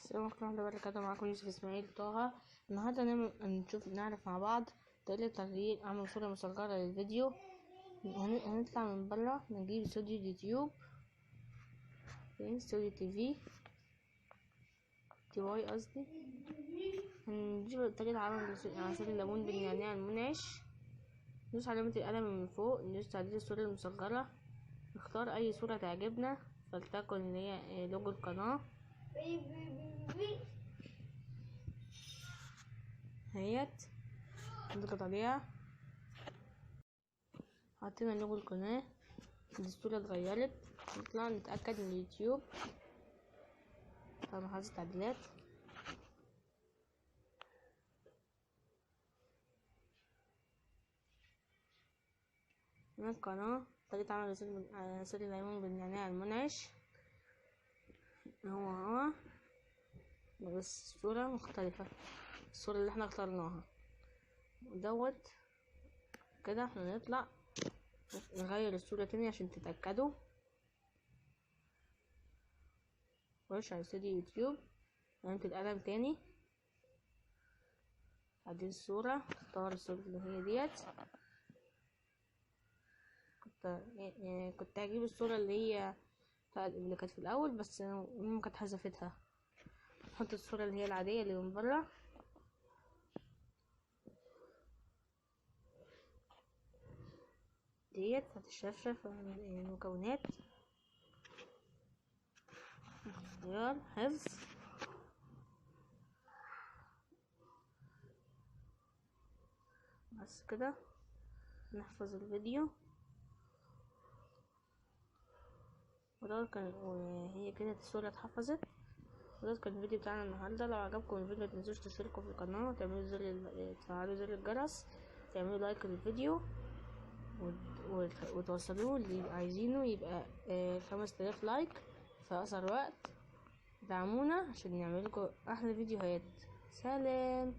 السلام عليكم ورحمة الله وبركاته. معاكم يوسف اسماعيل طه. النهارده نعرف مع بعض طريقة تغيير اعمل صورة مصغرة للفيديو. هنطلع من برا، نجيب استوديو اليوتيوب، استوديو تي واي قصدي. هنجيب طريقة عمل عصير الليمون بالنعناع المنعش، ندوس علامة القلم من فوق، ندوس تعديل الصورة المصغرة، نختار اي صورة تعجبنا، فلتكن اللي هي لوجو القناة هيت، نضغط عليها، حطينا لوجو القناة، الصورة اتغيرت، نطلع نتأكد من اليوتيوب طبعا حاطط تعديلات، من القناة طريقة عمل عصير الليمون بالنعناع المنعش هو بس الصورة مختلفة، الصورة اللي احنا اخترناها دوت كده. احنا نطلع نغير الصورة تاني عشان تتأكدوا. خش على استوديو يوتيوب، علامة القلم تاني، تعديل الصورة، اختار الصورة اللي هي ديت. كنت هجيب الصورة اللي كانت في الأول، بس ماما كانت حذفتها. نحط الصورة اللي هي العادية اللي من برا، ديت هتشرف المكونات، اختيار حفظ، بس كده نحفظ الفيديو. وهي كده الصورة اتحفظت. وده كان الفيديو بتاعنا النهارده. لو عجبكم الفيديو متنسوش تشتركوا في القناة، تفعلوا زر الجرس، تعملوا لايك للفيديو، وتوصلوه اللي عايزينه يبقى 5000 لايك في أقصر وقت. دعمونا عشان نعملكم أحلى فيديوهات. سلام.